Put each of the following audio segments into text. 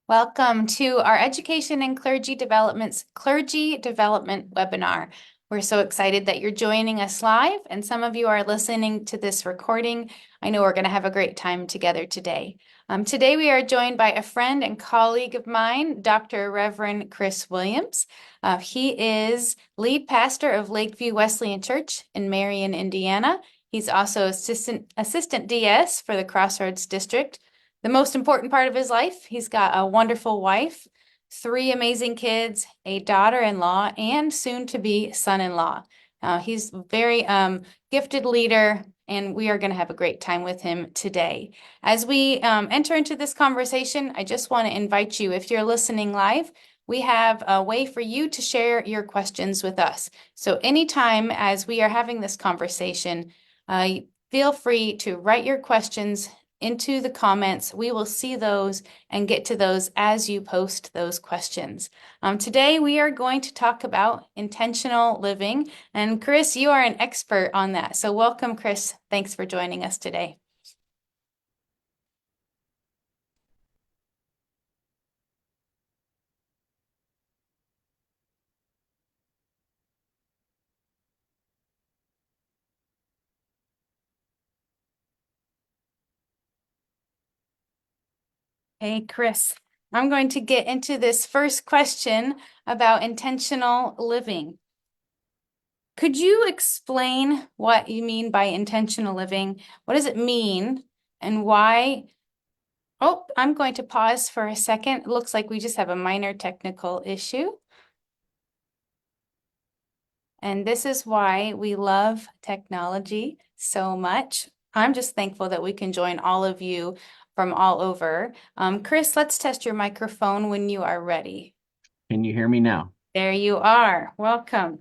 Welcome to our Education and Clergy Development webinar. We're so excited that you're joining us live, and some of you are listening to this recording. I know we're going to have a great time together today. Today we are joined by a friend and colleague of mine, Dr. Reverend Chris Williams. He is lead pastor of Lakeview Wesleyan Church in Marion, Indiana. He's also assistant DS for the Crossroads District. The most important part of his life, he's got a wonderful wife, three amazing kids, a daughter-in-law, and soon-to-be son-in-law. He's a very gifted leader, and we are going to have a great time with him today. As we enter into this conversation, I just want to invite you, if you're listening live, we have a way for you to share your questions with us. So anytime as we are having this conversation, feel free to write your questions into the comments. We will see those and get to those as you post those questions. Today we are going to talk about intentional living, and Chris, you are an expert on that. So welcome, Chris. Thanks for joining us today. Hey, Chris, I'm going to get into this first question about intentional living. Could you explain what you mean by intentional living? What does it mean and why? Oh, I'm going to pause for a second. It looks like we just have a minor technical issue. And this is why we love technology so much. I'm just thankful that we can join all of you from all over. Chris, let's test your microphone when you are ready. Can you hear me now? There you are. Welcome.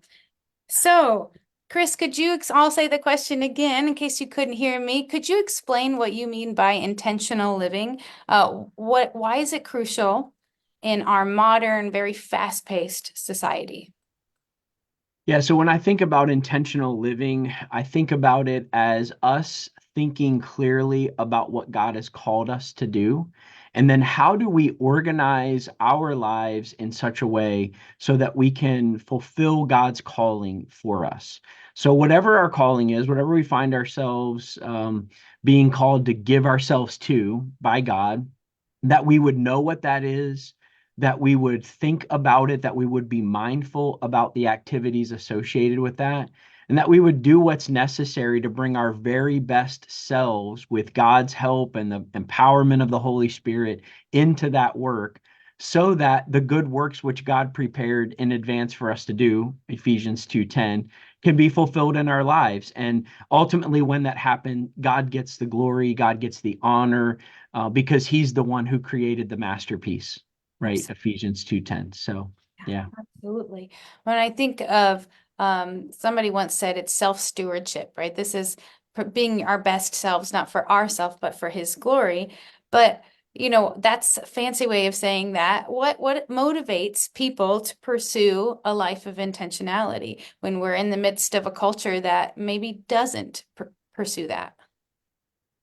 So, Chris, could you all say the question again in case you couldn't hear me? Could you explain what you mean by intentional living? Why is it crucial in our modern, very fast-paced society? Yeah, so when I think about intentional living, I think about it as us thinking clearly about what God has called us to do. And then how do we organize our lives in such a way so that we can fulfill God's calling for us? So, whatever our calling is, whatever we find ourselves being called to give ourselves to by God, that we would know what that is, that we would think about it, that we would be mindful about the activities associated with that, and that we would do what's necessary to bring our very best selves with God's help and the empowerment of the Holy Spirit into that work so that the good works which God prepared in advance for us to do, Ephesians 2:10, can be fulfilled in our lives. And ultimately, when that happens, God gets the glory, God gets the honor, because he's the one who created the masterpiece, right? Ephesians 2:10. So, yeah. Absolutely. When I think of somebody once said it's self-stewardship, right? This is being our best selves, not for ourselves, but for his glory. But that's a fancy way of saying that. What motivates people to pursue a life of intentionality when we're in the midst of a culture that maybe doesn't pursue that?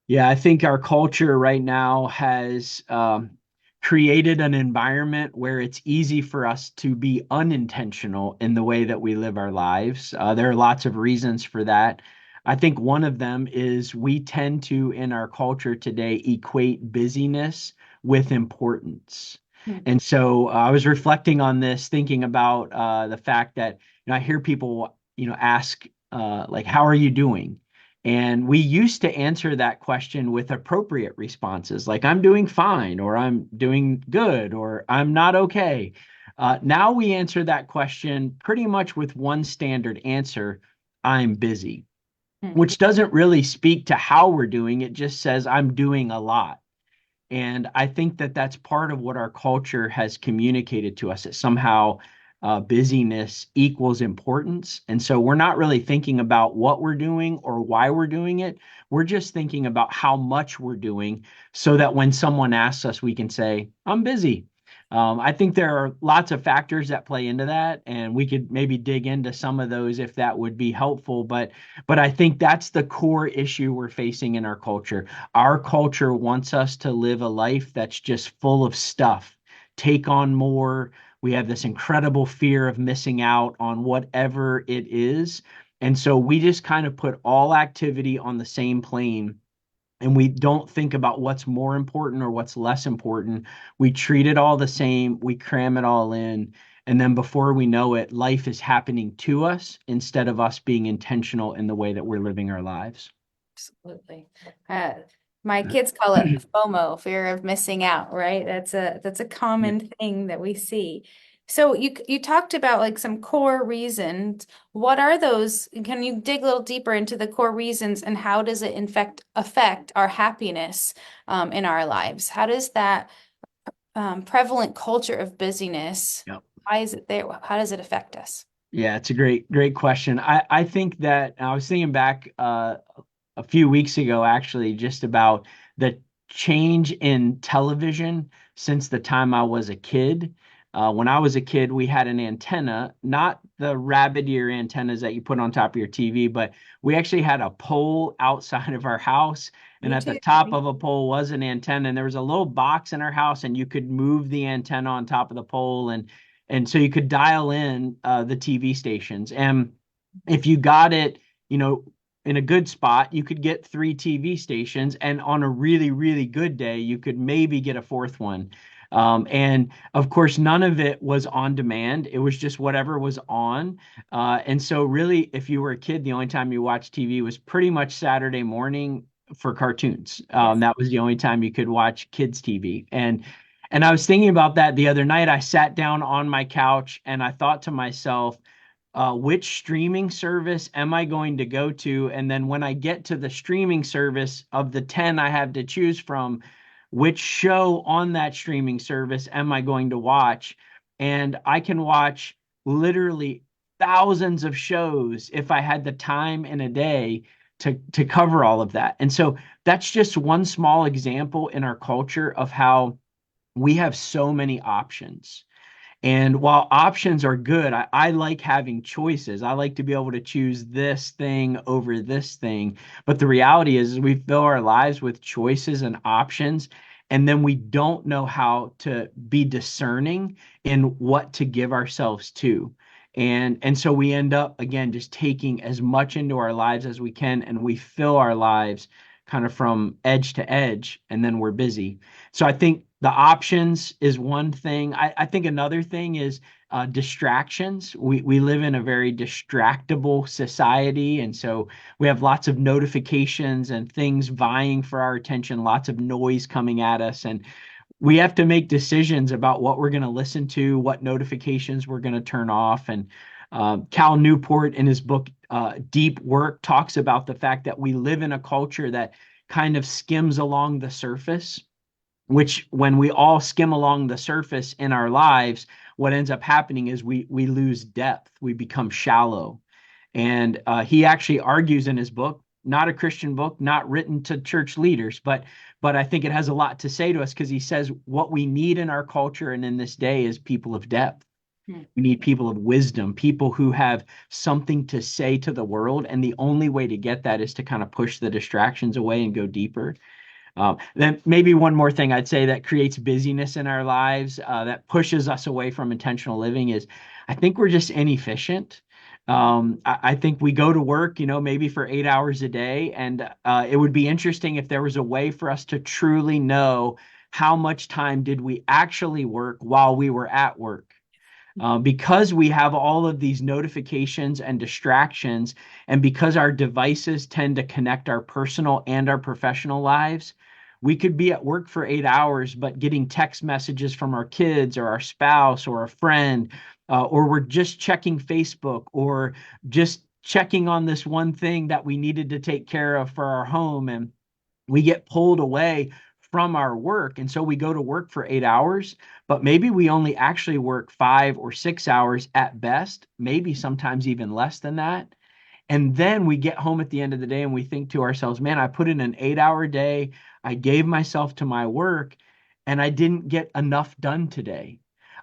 Yeah, I think our culture right now has created an environment where it's easy for us to be unintentional in the way that we live our lives. There are lots of reasons for that. I think one of them is we tend to, in our culture today, equate busyness with importance. Hmm. And so I was reflecting on this, thinking about the fact that I hear people, ask like, "How are you doing?" And we used to answer that question with appropriate responses, like "I'm doing fine," or "I'm doing good," or "I'm not okay." Now we answer that question pretty much with one standard answer: "I'm busy," Hmm. which doesn't really speak to how we're doing. It just says I'm doing a lot. And I think that that's part of what our culture has communicated to us, that somehow busyness equals importance. And so we're not really thinking about what we're doing or why we're doing it. We're just thinking about how much we're doing so that when someone asks us, we can say, "I'm busy." I think there are lots of factors that play into that, and we could maybe dig into some of those if that would be helpful. But I think that's the core issue we're facing in our culture. Our culture wants us to live a life that's just full of stuff, take on more. We have this incredible fear of missing out on whatever it is. And so we just kind of put all activity on the same plane, and we don't think about what's more important or what's less important. We treat it all the same, we cram it all in, and then before we know it, life is happening to us instead of us being intentional in the way that we're living our lives. Absolutely. Uh, my kids call it FOMO, fear of missing out, right? That's a Yeah. common thing that we see. So you talked about like some core reasons. What are those? Can you dig a little deeper into the core reasons and how does it affect our happiness in our lives? How does that prevalent culture of busyness, Yep. why is it there? How does it affect us? Yeah, it's a great question. I think that I was thinking back a few weeks ago, actually, just about the change in television since the time I was a kid. When I was a kid, we had an antenna, not the rabbit ear antennas that you put on top of your TV, but we actually had a pole outside of our house. And Me at the too. top of a pole was an antenna, and there was a little box in our house, and you could move the antenna on top of the pole, and so you could dial in the TV stations. And if you got it, you know, in a good spot, you could get three TV stations, and on a really good day, you could maybe get a fourth one. And of course, none of it was on demand. It was just whatever was on. And so, really, if you were a kid, the only time you watched TV was pretty much Saturday morning for cartoons. Yes. That was the only time you could watch kids' TV. And I was thinking about that the other night. I sat down on my couch and I thought to myself, which streaming service am I going to go to? And then when I get to the streaming service of the 10 I have to choose from, which show on that streaming service am I going to watch? And I can watch literally thousands of shows if I had the time in a day to cover all of that. And so that's just one small example in our culture of how we have so many options. And while options are good, I like having choices. I like to be able to choose this thing over this thing. But the reality is we fill our lives with choices and options, and then we don't know how to be discerning in what to give ourselves to. And so we end up again just taking as much into our lives as we can, and we fill our lives kind of from edge to edge, and then we're busy. So I think the options is one thing. I think another thing is distractions. We live in a very distractible society, and so we have lots of notifications and things vying for our attention, lots of noise coming at us, and we have to make decisions about what we're going to listen to, what notifications we're going to turn off. And Cal Newport, in his book Deep Work, talks about the fact that we live in a culture that kind of skims along the surface, which when we all skim along the surface in our lives, what ends up happening is we lose depth, we become shallow. And he actually argues in his book, not a Christian book, not written to church leaders, but I think it has a lot to say to us because he says what we need in our culture and in this day is people of depth. Hmm. We need people of wisdom, people who have something to say to the world. And the only way to get that is to kind of push the distractions away and go deeper. Then maybe one more thing I'd say that creates busyness in our lives, that pushes us away from intentional living is I think we're just inefficient. I think we go to work, maybe for 8 hours a day, and it would be interesting if there was a way for us to truly know how much time did we actually work while we were at work. Because we have all of these notifications and distractions, and because our devices tend to connect our personal and our professional lives, we could be at work for 8 hours, but getting text messages from our kids or our spouse or a friend, or we're just checking Facebook or just checking on this one thing that we needed to take care of for our home. And we get pulled away from our work. And so we go to work for 8 hours, but maybe we only actually work 5 or 6 hours at best, maybe sometimes even less than that. And then we get home at the end of the day and we think to ourselves, man, I put in an 8 hour day. I gave myself to my work and I didn't get enough done today.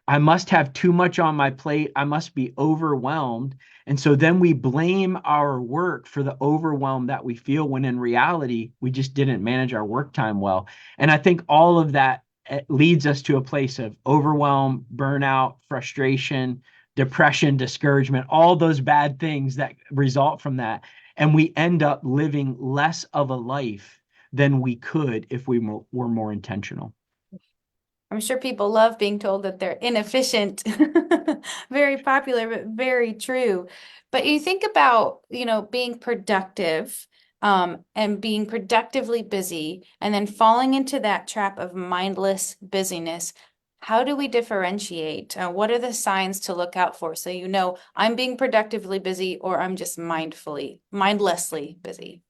I must have too much on my plate. I must be overwhelmed. And so then we blame our work for the overwhelm that we feel when in reality, we just didn't manage our work time well. And I think all of that leads us to a place of overwhelm, burnout, frustration, depression, discouragement, all those bad things that result from that. And we end up living less of a life than we could if we were more intentional. I'm sure people love being told that they're inefficient. Very popular, but very true. But you think about, being productive, and being productively busy, and then falling into that trap of mindless busyness. How do we differentiate? What are the signs to look out for? So I'm being productively busy or I'm just mindlessly busy.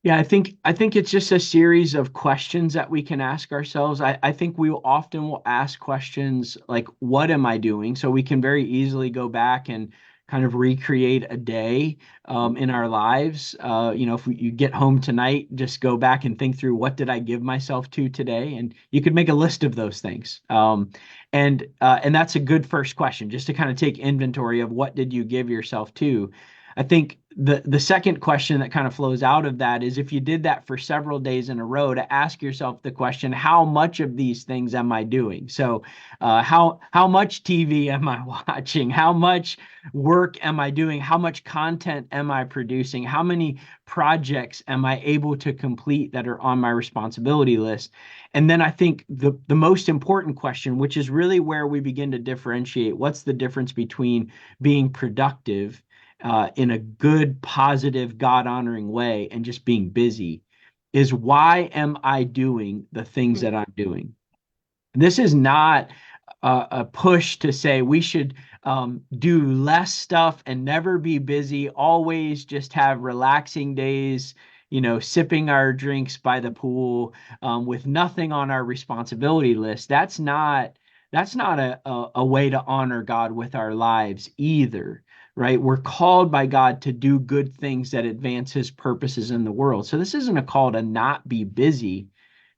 Yeah, I think it's just a series of questions that we can ask ourselves. I think we often will ask questions like, what am I doing? So we can very easily go back and kind of recreate a day in our lives. If you get home tonight, just go back and think through, what did I give myself to today? And you could make a list of those things. And that's a good first question, just to kind of take inventory of what did you give yourself to. I think the second question that kind of flows out of that is, if you did that for several days in a row, to ask yourself the question, how much of these things am I doing? So how much TV am I watching? How much work am I doing? How much content am I producing? How many projects am I able to complete that are on my responsibility list? And then I think the most important question, which is really where we begin to differentiate, what's the difference between being productive in a good, positive, God honoring way and just being busy, is, why am I doing the things that I'm doing? This is not a push to say we should do less stuff and never be busy, always just have relaxing days, sipping our drinks by the pool, with nothing on our responsibility list. That's not a way to honor God with our lives either, right? We're called by God to do good things that advance his purposes in the world. So this isn't a call to not be busy.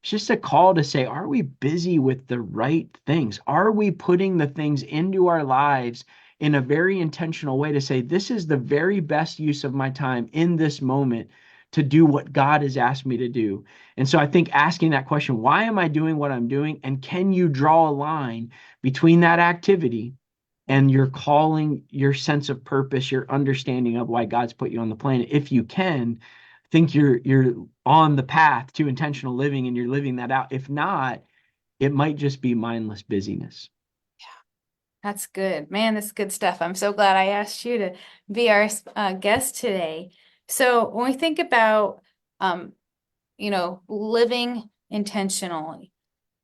It's just a call to say, are we busy with the right things? Are we putting the things into our lives in a very intentional way to say, this is the very best use of my time in this moment to do what God has asked me to do? And so I think asking that question, why am I doing what I'm doing? And can you draw a line between that activity and your calling, your sense of purpose, your understanding of why God's put you on the planet? If you can, think you're on the path to intentional living and you're living that out. If not, it might just be mindless busyness. That's good. Man, that's good stuff. I'm so glad I asked you to be our guest today. So when we think about, living intentionally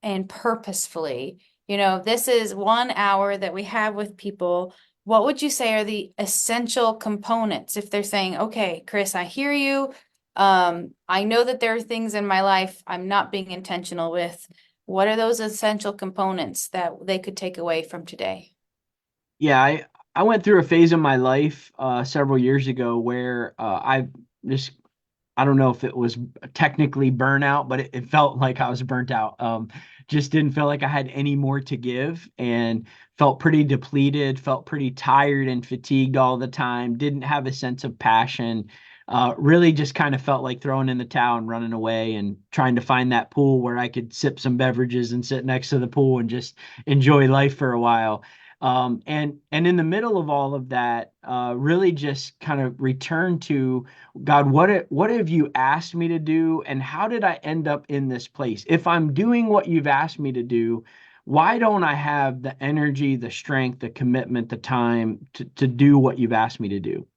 and purposefully, this is 1 hour that we have with people. What would you say are the essential components if they're saying, okay, Chris, I hear you. I know that there are things in my life I'm not being intentional with. What are those essential components that they could take away from today? Yeah, I went through a phase in my life several years ago where just I don't know if it was technically burnout, but it felt like I was burnt out. Just didn't feel like I had any more to give, and felt pretty depleted, felt pretty tired and fatigued all the time, didn't have a sense of passion. Really just kind of felt like throwing in the towel and running away and trying to find that pool where I could sip some beverages and sit next to the pool and just enjoy life for a while. And in the middle of all of that, really just kind of return to God. What have you asked me to do, and how did I end up in this place? If I'm doing what you've asked me to do, why don't I have the energy, the strength, the commitment, the time to do what you've asked me to do?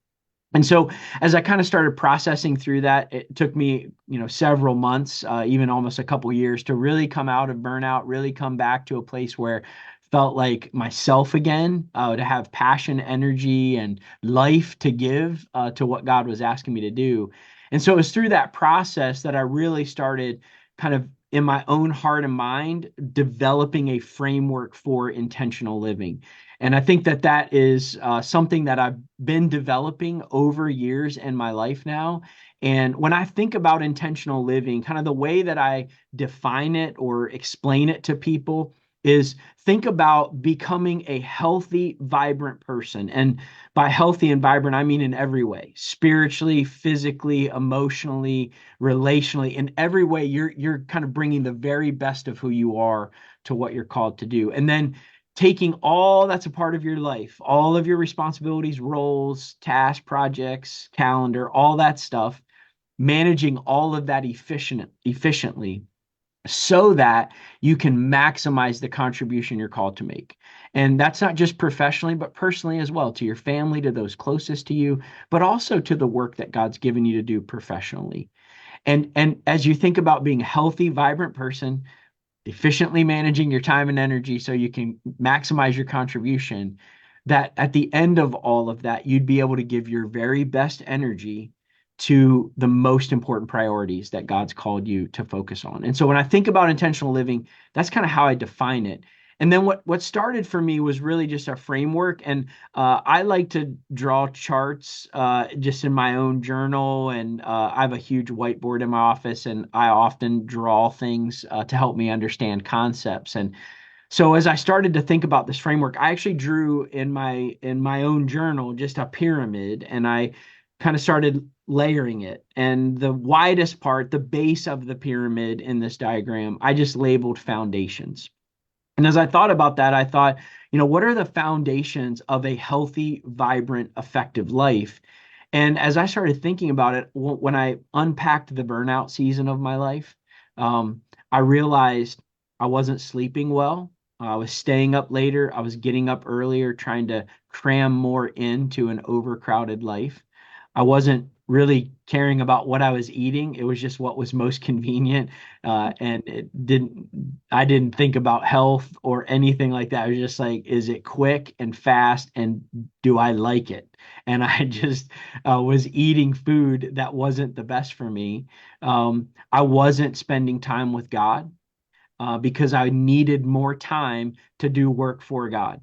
And so as I kind of started processing through that, it took me, several months, even almost a couple years, to really come out of burnout, really come back to a place where felt like myself again, to have passion, energy, and life to give to what God was asking me to do. And so it was through that process that I really started kind of in my own heart and mind developing a framework for intentional living. And I think that is something that I've been developing over years in my life now. And when I think about intentional living, kind of the way that I define it or explain it to people is think about becoming a healthy, vibrant person. And by healthy and vibrant, I mean in every way, spiritually, physically, emotionally, relationally, in every way, you're kind of bringing the very best of who you are to what you're called to do. And then taking all that's a part of your life, all of your responsibilities, roles, tasks, projects, calendar, all that stuff, managing all of that efficiently so that you can maximize the contribution you're called to make. And that's not just professionally, but personally as well, to your family, to those closest to you, but also to the work that God's given you to do professionally. And as you think about being a healthy, vibrant person, efficiently managing your time and energy so you can maximize your contribution, that at the end of all of that, you'd be able to give your very best energy to the most important priorities that God's called you to focus on. And so when I think about intentional living, that's kind of how I define it. And then what started for me was really just a framework. And I like to draw charts just in my own journal. And I have a huge whiteboard in my office, and I often draw things to help me understand concepts. And so as I started to think about this framework, I actually drew in my own journal just a pyramid, and I kind of started layering it. And the widest part, the base of the pyramid in this diagram, I just labeled foundations. And as I thought about that, I thought, what are the foundations of a healthy, vibrant, effective life? And as I started thinking about it, when I unpacked the burnout season of my life, I realized I wasn't sleeping well. I was staying up later. I was getting up earlier, trying to cram more into an overcrowded life. I wasn't really caring about what I was eating. It was just what was most convenient. And I didn't think about health or anything like that. I was just like, is it quick and fast? And do I like it? And I just was eating food that wasn't the best for me. I wasn't spending time with God because I needed more time to do work for God.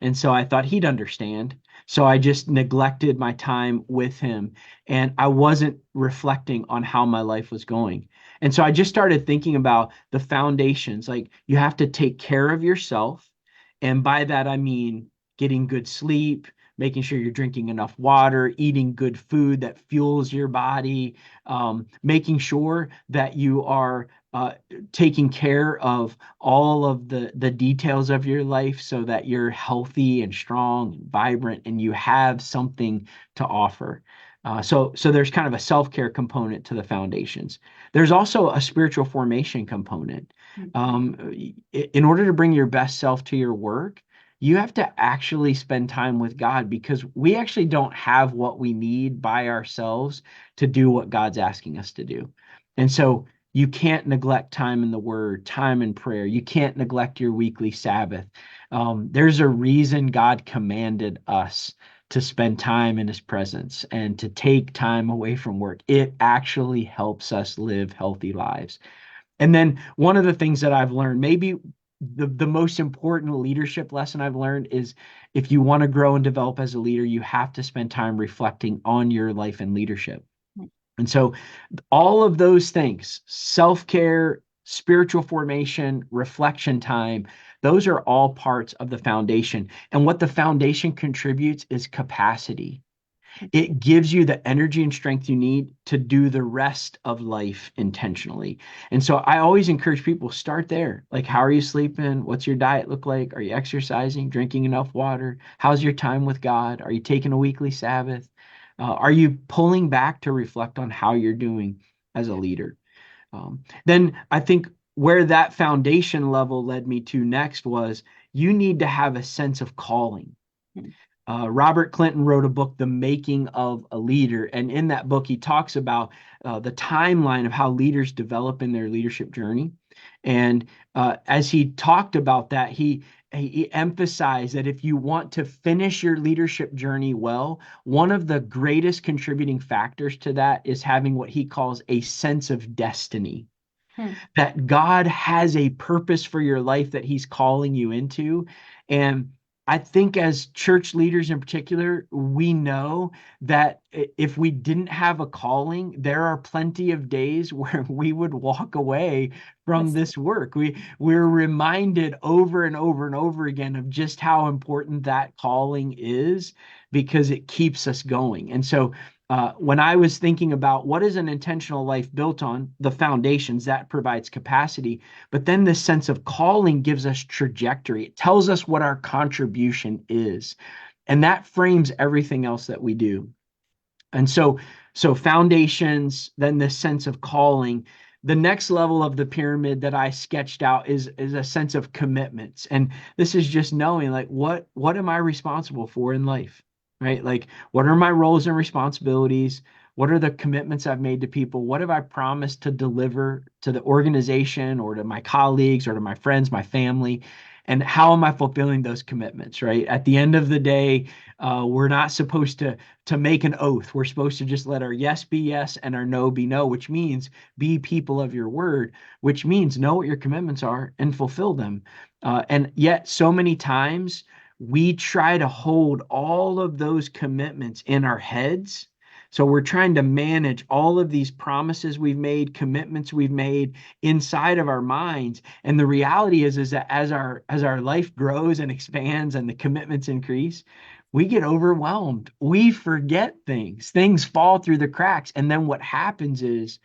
And so I thought he'd understand. So I just neglected my time with him, and I wasn't reflecting on how my life was going. And so I just started thinking about the foundations. Like, you have to take care of yourself. And by that, I mean getting good sleep, making sure you're drinking enough water, eating good food that fuels your body, making sure that you are taking care of all of the details of your life so that you're healthy and strong and vibrant and you have something to offer. So there's kind of a self-care component to the foundations. There's also a spiritual formation component. In order to bring your best self to your work, you have to actually spend time with God, because we actually don't have what we need by ourselves to do what God's asking us to do. And so you can't neglect time in the Word, time in prayer. You can't neglect your weekly Sabbath. There's a reason God commanded us to spend time in His presence and to take time away from work. It actually helps us live healthy lives. And then one of the things that I've learned, maybe the most important leadership lesson I've learned, is if you want to grow and develop as a leader, you have to spend time reflecting on your life and leadership. And so all of those things, self-care, spiritual formation, reflection time, those are all parts of the foundation. And what the foundation contributes is capacity. It gives you the energy and strength you need to do the rest of life intentionally. And so I always encourage people, start there. Like, how are you sleeping? What's your diet look like? Are you exercising, drinking enough water? How's your time with God? Are you taking a weekly Sabbath? Are you pulling back to reflect on how you're doing as a leader? Then I think where that foundation level led me to next was, you need to have a sense of calling. Robert Clinton wrote a book, The Making of a Leader. And in that book, he talks about the timeline of how leaders develop in their leadership journey. And as he talked about that, he emphasized that if you want to finish your leadership journey well, one of the greatest contributing factors to that is having what he calls a sense of destiny, Hmm. that God has a purpose for your life that He's calling you into. And I think as church leaders in particular, we know that if we didn't have a calling, there are plenty of days where we would walk away from That's this work. We're reminded over and over and over again of just how important that calling is because it keeps us going. And so when I was thinking about what is an intentional life built on, the foundations that provides capacity, but then this sense of calling gives us trajectory. It tells us what our contribution is. And that frames everything else that we do. And so foundations, then this sense of calling. The next level of the pyramid that I sketched out is a sense of commitments. And this is just knowing like what am I responsible for in life? Right? Like what are my roles and responsibilities? What are the commitments I've made to people? What have I promised to deliver to the organization or to my colleagues or to my friends, my family? And how am I fulfilling those commitments, right? At the end of the day, we're not supposed to make an oath. We're supposed to just let our yes be yes and our no be no, which means be people of your word, which means know what your commitments are and fulfill them. And yet, so many times we try to hold all of those commitments in our heads. So we're trying to manage all of these promises we've made, commitments we've made inside of our minds. And the reality is that as our life grows and expands and the commitments increase, we get overwhelmed. We forget things. Things fall through the cracks. And then what happens is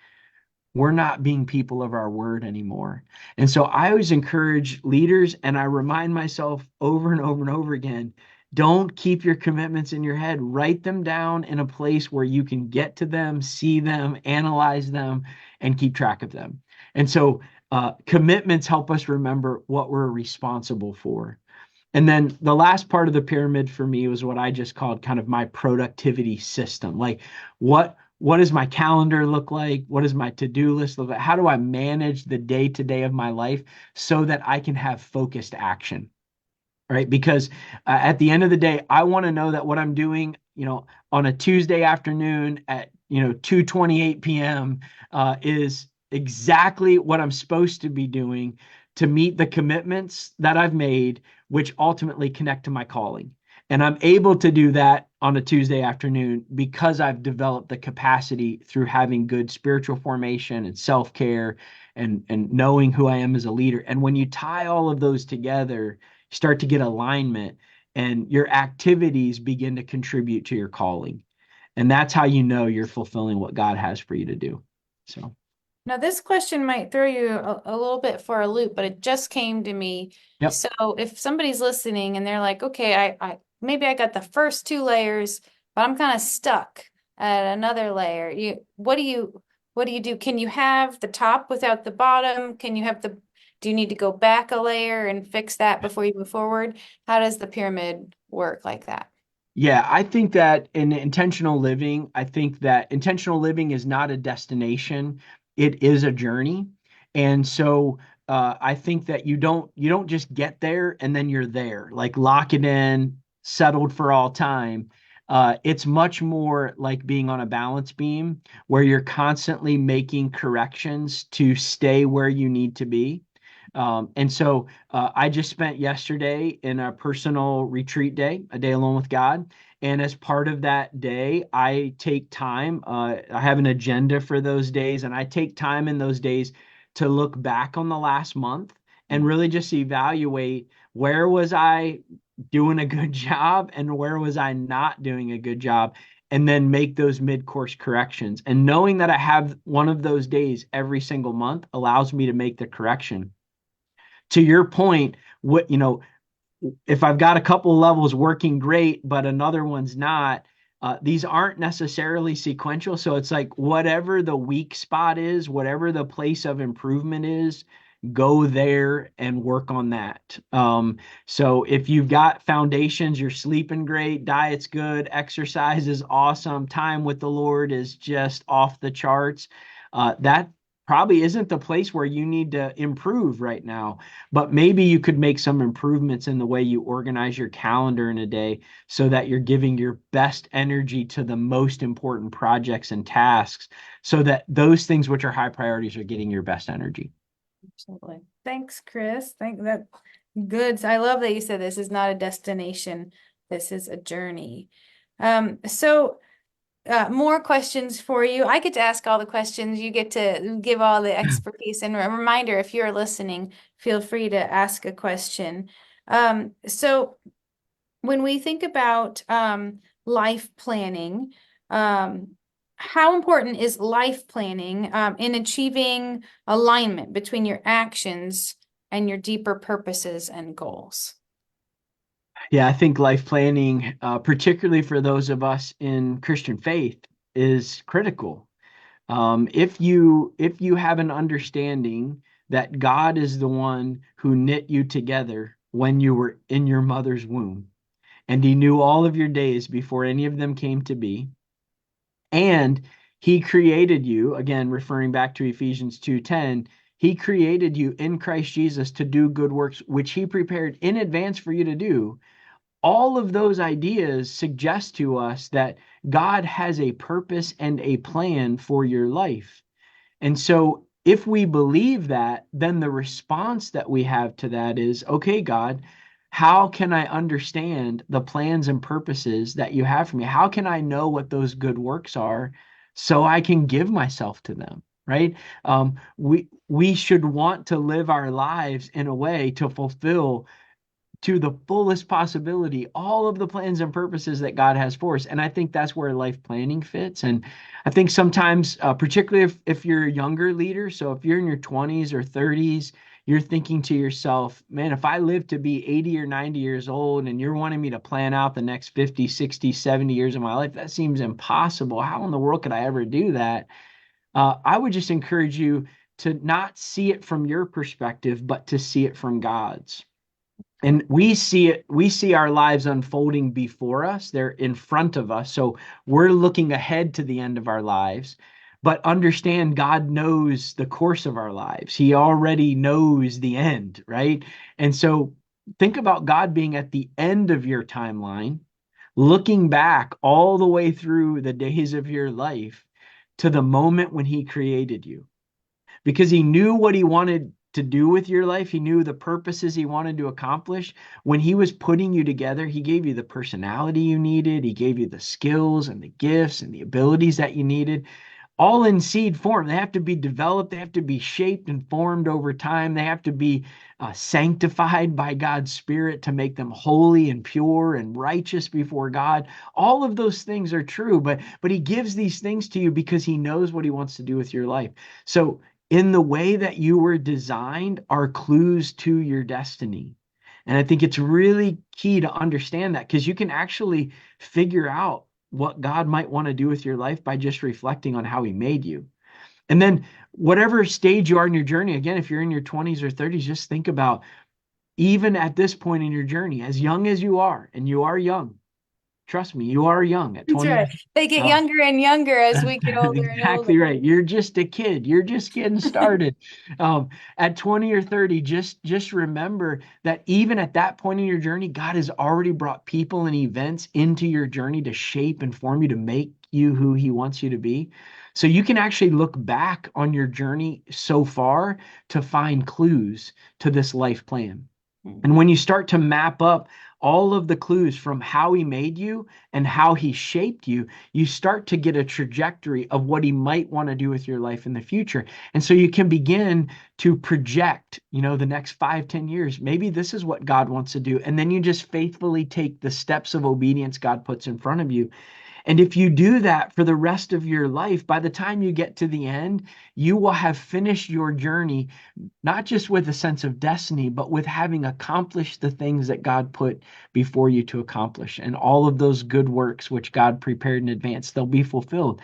we're not being people of our word anymore. And so I always encourage leaders, and I remind myself over and over and over again, don't keep your commitments in your head. Write them down in a place where you can get to them, see them, analyze them, and keep track of them. And so commitments help us remember what we're responsible for. And then the last part of the pyramid for me was what I just called kind of my productivity system. Like what does my calendar look like? What does my to-do list look like? How do I manage the day-to-day of my life so that I can have focused action? Right? Because at the end of the day, I want to know that what I'm doing, on a Tuesday afternoon at 2:28 p.m. Is exactly what I'm supposed to be doing to meet the commitments that I've made, which ultimately connect to my calling. And I'm able to do that on a Tuesday afternoon because I've developed the capacity through having good spiritual formation and self-care and knowing who I am as a leader. And when you tie all of those together, start to get alignment and your activities begin to contribute to your calling. And that's how you know you're fulfilling what God has for you to do. So, Now, this question might throw you a little bit for a loop, but it just came to me. yep. So if somebody's listening and they're like, okay, I maybe I got the first two layers, but I'm kind of stuck at another layer. What do you do? Can you have the top without the bottom? Do you need to go back a layer and fix that before you move forward? How does the pyramid work like that? Yeah, I think that in intentional living, I think that intentional living is not a destination, it is a journey. And so I think that you don't just get there and then you're there, like lock it in, settled for all time. It's much more like being on a balance beam where you're constantly making corrections to stay where you need to be. And so I just spent yesterday in a personal retreat day, a day alone with God. And as part of that day, I take time. I have an agenda for those days, and I take time in those days to look back on the last month and really just evaluate where was I doing a good job and where was I not doing a good job, and then make those mid-course corrections. And knowing that I have one of those days every single month allows me to make the correction to your point, if I've got a couple levels working great, but another one's not, these aren't necessarily sequential. So it's like whatever the weak spot is, whatever the place of improvement is, go there and work on that. So if you've got foundations, you're sleeping great, diet's good, exercise is awesome, time with the Lord is just off the charts. That probably isn't the place where you need to improve right now, but maybe you could make some improvements in the way you organize your calendar in a day so that you're giving your best energy to the most important projects and tasks so that those things which are high priorities are getting your best energy. Absolutely. Thanks, Chris. Thank that. Good. I love that you said this is not a destination. This is a journey. So more questions for you. I get to ask all the questions. You get to give all the expertise. And a reminder, if you're listening, feel free to ask a question. So when we think about life planning, um, how important is life planning in achieving alignment between your actions and your deeper purposes and goals? Yeah, I think life planning, particularly for those of us in Christian faith, is critical. If you have an understanding that God is the one who knit you together when you were in your mother's womb, and He knew all of your days before any of them came to be, and He created you, again referring back to Ephesians 2:10, He created you in Christ Jesus to do good works which He prepared in advance for you to do. All of those ideas suggest to us that God has a purpose and a plan for your life. And so, if we believe that, then the response that we have to that is, okay, God, how can I understand the plans and purposes that you have for me? How can I know what those good works are so I can give myself to them? Right? We should want to live our lives in a way to fulfill to the fullest possibility all of the plans and purposes that God has for us. And I think that's where life planning fits. And I think sometimes, particularly if you're a younger leader, so if you're in your 20s or 30s, you're thinking to yourself, man, if I live to be 80 or 90 years old and you're wanting me to plan out the next 50, 60, 70 years of my life, that seems impossible. How in the world could I ever do that? I would just encourage you to not see it from your perspective, but to see it from God's. And we see our lives unfolding before us. They're in front of us. So we're looking ahead to the end of our lives. But understand God knows the course of our lives. He already knows the end, right? And so think about God being at the end of your timeline, looking back all the way through the days of your life to the moment when He created you, because He knew what He wanted to do with your life. He knew the purposes He wanted to accomplish. When He was putting you together, He gave you the personality you needed. He gave you the skills and the gifts and the abilities that you needed, all in seed form. They have to be developed, they have to be shaped and formed over time. They have to be sanctified by God's Spirit to make them holy and pure and righteous before God. All of those things are true, but He gives these things to you because He knows what He wants to do with your life. So, in the way that you were designed are clues to your destiny. And I think it's really key to understand that, because you can actually figure out what God might want to do with your life by just reflecting on how He made you. And then, whatever stage you are in your journey, again, if you're in your 20s or 30s, just think about, even at this point in your journey, as young as you are, and you are young, trust me, you are young at That's 20. right. They get uh, younger and younger as we get older and older. Exactly right. You're just a kid. You're just getting started. Um, at 20 or 30, just remember that even at that point in your journey, God has already brought people and events into your journey to shape and form you, to make you who He wants you to be. So you can actually look back on your journey so far to find clues to this life plan. And Mhm. when you start to map up all of the clues from how He made you and how He shaped you, you start to get a trajectory of what He might want to do with your life in the future. And so you can begin to project, the next 5, 10 years. Maybe this is what God wants to do. And then you just faithfully take the steps of obedience God puts in front of you. And if you do that for the rest of your life, by the time you get to the end, you will have finished your journey, not just with a sense of destiny, but with having accomplished the things that God put before you to accomplish. And all of those good works which God prepared in advance, they'll be fulfilled.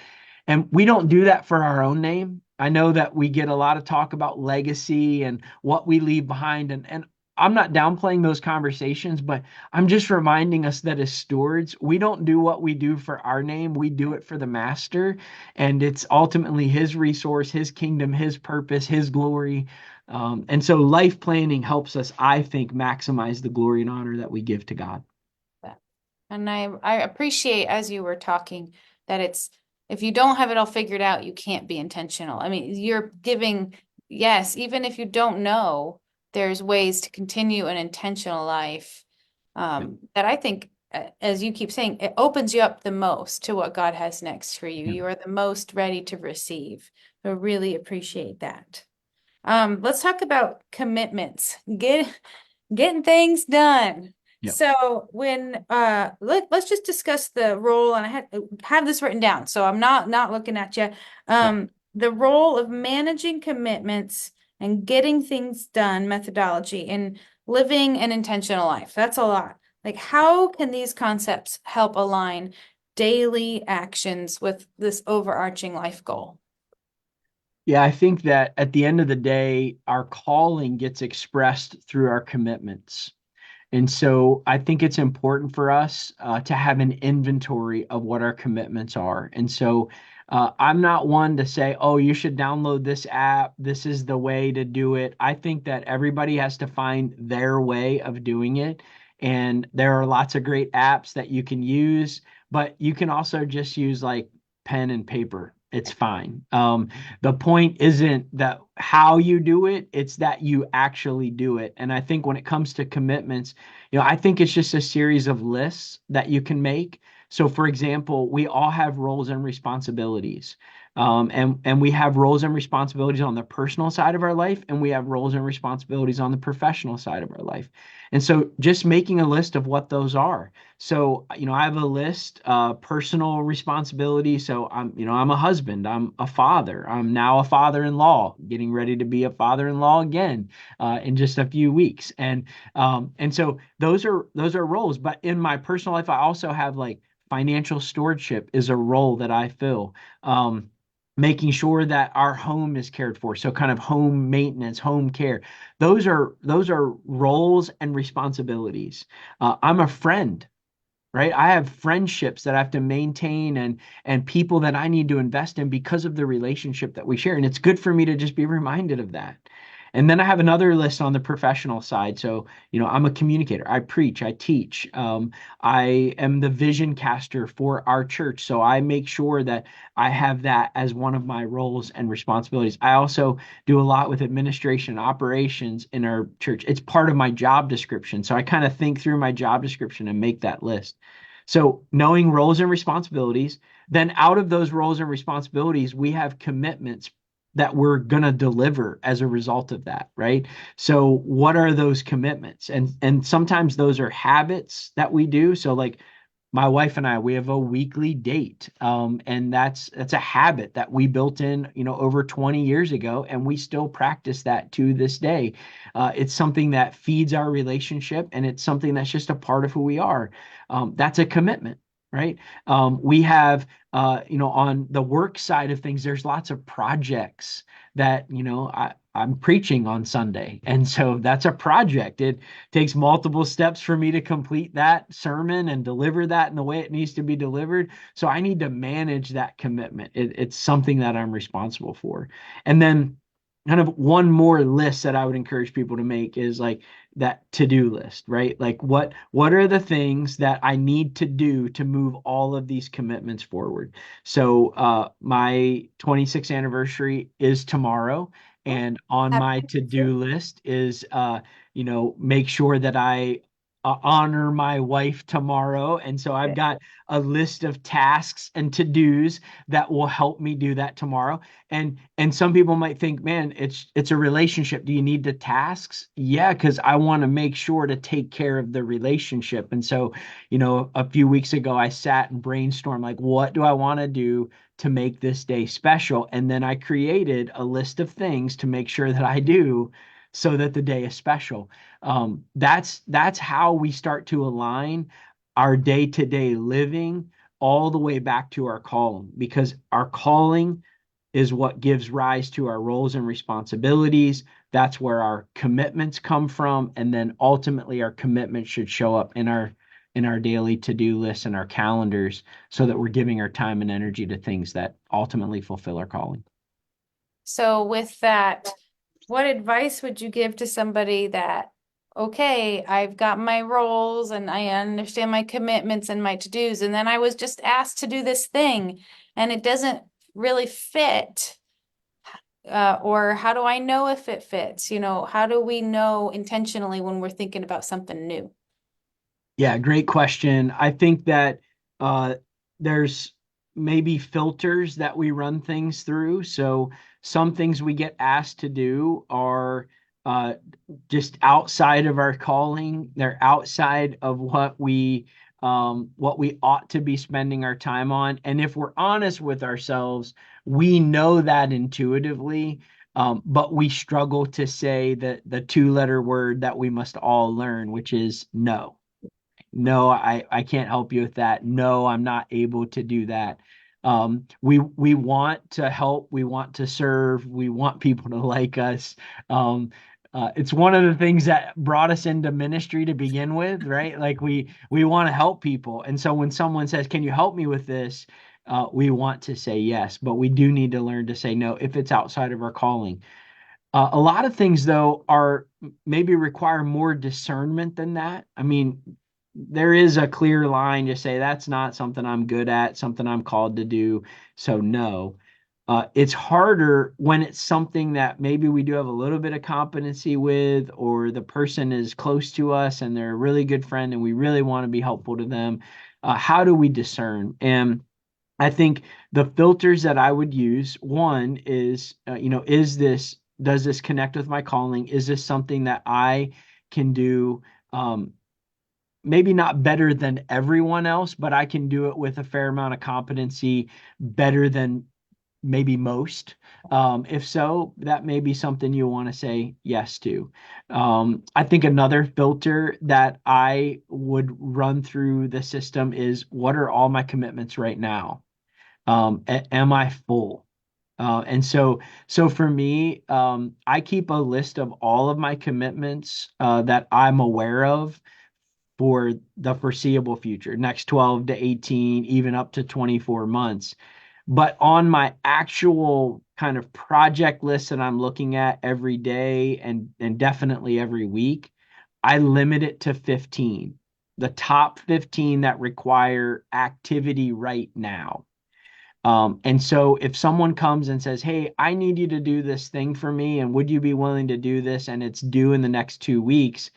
And we don't do that for our own name. I know that we get a lot of talk about legacy and what we leave behind. And I'm not downplaying those conversations, but I'm just reminding us that as stewards, we don't do what we do for our name. We do it for the master. And it's ultimately His resource, His kingdom, His purpose, His glory. And so life planning helps us, I think, maximize the glory and honor that we give to God. And I appreciate as you were talking that it's if you don't have it all figured out, you can't be intentional. I mean, you're giving, yes, even if you don't know, there's ways to continue an intentional life Yep. that I think, as you keep saying, it opens you up the most to what God has next for you. Yep. You are the most ready to receive. So really appreciate that. Let's talk about commitments. Getting things done. Yep. So let's just discuss the role, and I have this written down, so I'm not looking at you. Yep. The role of managing commitments and getting things done methodology in living an intentional life. That's a lot. Like, how can these concepts help align daily actions with this overarching life goal? Yeah, I think that at the end of the day, our calling gets expressed through our commitments. And so I think it's important for us to have an inventory of what our commitments are. And so I'm not one to say, oh, you should download this app. This is the way to do it. I think that everybody has to find their way of doing it. And there are lots of great apps that you can use, but you can also just use like pen and paper. It's fine. The point isn't that how you do it, it's that you actually do it. And I think when it comes to commitments, I think it's just a series of lists that you can make. So, for example, we all have roles and responsibilities. And we have roles and responsibilities on the personal side of our life, and we have roles and responsibilities on the professional side of our life. And so just making a list of what those are. So, I have a list, personal responsibility. So I'm a husband, I'm a father, I'm now a father-in-law, getting ready to be a father-in-law again in just a few weeks. And so those are roles. But in my personal life, I also have like financial stewardship is a role that I fill. Making sure that our home is cared for. So kind of home maintenance, home care. Those are roles and responsibilities. I'm a friend, right? I have friendships that I have to maintain and people that I need to invest in because of the relationship that we share. And it's good for me to just be reminded of that. And then I have another list on the professional side. So, I'm a communicator. I preach, I teach. I am the vision caster for our church. So I make sure that I have that as one of my roles and responsibilities. I also do a lot with administration and operations in our church. It's part of my job description. So I kind of think through my job description and make that list. So knowing roles and responsibilities, then out of those roles and responsibilities, we have commitments that we're going to deliver as a result of that, right? So what are those commitments? And sometimes those are habits that we do. So like my wife and I, we have a weekly date. And that's a habit that we built in, over 20 years ago, and we still practice that to this day. It's something that feeds our relationship, and it's something that's just a part of who we are. That's a commitment, right? We have, on the work side of things, there's lots of projects that, I'm preaching on Sunday. And so that's a project. It takes multiple steps for me to complete that sermon and deliver that in the way it needs to be delivered. So I need to manage that commitment. It's something that I'm responsible for. And then kind of one more list that I would encourage people to make is like that to-do list, right? Like what are the things that I need to do to move all of these commitments forward? So my 26th anniversary is tomorrow, and on Happy my to- to-do list is make sure that I honor my wife tomorrow. And so I've got a list of tasks and to-dos that will help me do that tomorrow. And some people might think, man, it's a relationship. Do you need the tasks? Yeah, because I want to make sure to take care of the relationship. And so, a few weeks ago, I sat and brainstormed like, what do I want to do to make this day special? And then I created a list of things to make sure that I do so that the day is special. That's how we start to align our day-to-day living all the way back to our calling, because our calling is what gives rise to our roles and responsibilities. That's where our commitments come from, and then ultimately our commitments should show up in our daily to-do lists and our calendars, so that we're giving our time and energy to things that ultimately fulfill our calling. So with that, what advice would you give to somebody that, okay, I've got my roles and I understand my commitments and my to-dos, and then I was just asked to do this thing and it doesn't really fit. Or how do I know if it fits? How do we know intentionally when we're thinking about something new? Yeah, great question. I think that uh, there's maybe filters that we run things through. So some things we get asked to do are uh, just outside of our calling. They're outside of what we ought to be spending our time on. And if we're honest with ourselves, we know that intuitively. But we struggle to say the two-letter word that we must all learn, which is no. No, I can't help you with that. No, I'm not able to do that. We want to help, we want to serve, we want people to like us. Um, it's one of the things that brought us into ministry to begin with, right? Like we want to help people, and so when someone says, "Can you help me with this?" We want to say yes, but we do need to learn to say no if it's outside of our calling. A lot of things, though, are maybe require more discernment than that. I mean, there is a clear line to say that's not something I'm good at, something I'm called to do. So, no. It's harder when it's something that maybe we do have a little bit of competency with, or the person is close to us and they're a really good friend and we really want to be helpful to them. How do we discern? And I think the filters that I would use, one is, does this connect with my calling? Is this something that I can do? Maybe not better than everyone else, but I can do it with a fair amount of competency, better than maybe most. If so, that may be something you want to say yes to. I think another filter that I would run through the system is, what are all my commitments right now? Am I full? And so for me, I keep a list of all of my commitments that I'm aware of for the foreseeable future, next 12 to 18, even up to 24 months. But on my actual kind of project list that I'm looking at every day and definitely every week, I limit it to 15, the top 15 that require activity right now. And so if someone comes and says, "Hey, I need you to do this thing for me, and would you be willing to do this?" and it's due in the next 2 weeks,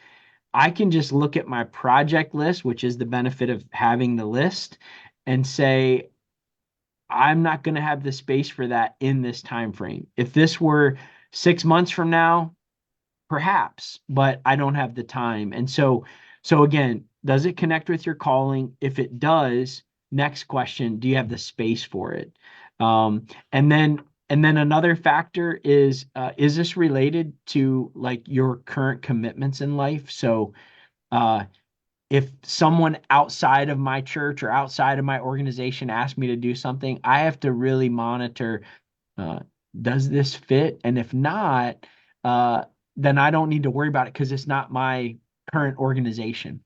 I can just look at my project list, which is the benefit of having the list, and say, I'm not going to have the space for that in this time frame. If this were 6 months from now, perhaps, but I don't have the time. And so again, does it connect with your calling? If it does, next question, do you have the space for it? And then another factor is this related to like your current commitments in life? So uh, if someone outside of my church or outside of my organization asks me to do something, I have to really monitor, uh, does this fit? And if not, uh, then I don't need to worry about it because it's not my current organization.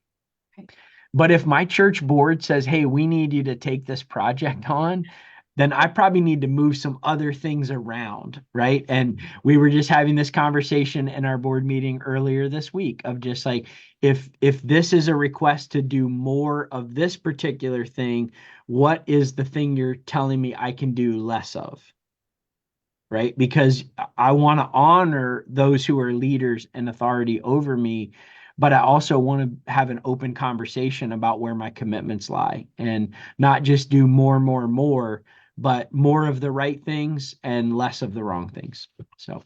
Right. But if my church board says, "Hey, we need you to take this project on," then I probably need to move some other things around, right? And we were just having this conversation in our board meeting earlier this week of just like, if this is a request to do more of this particular thing, what is the thing you're telling me I can do less of? Right? Because I want to honor those who are leaders and authority over me, but I also want to have an open conversation about where my commitments lie and not just do more, more, more, but more of the right things and less of the wrong things. So,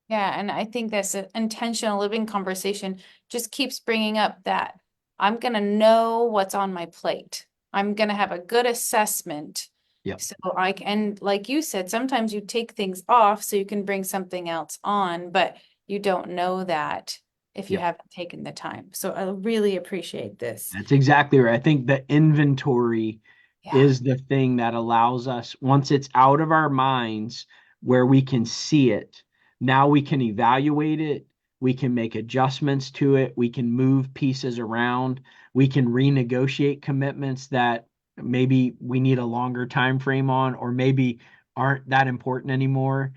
Yeah, and I think this intentional living conversation just keeps bringing up that I'm going to know what's on my plate. I'm going to have a good assessment. yep, So I can, like you said, sometimes you take things off so you can bring something else on, but you don't know that if you yep. haven't taken the time. So I really appreciate this. That's exactly right. I think the inventory Yeah. is the thing that allows us, once it's out of our minds where we can see it, now we can evaluate it, we can make adjustments to it, we can move pieces around, we can renegotiate commitments that maybe we need a longer time frame on, or maybe aren't that important anymore.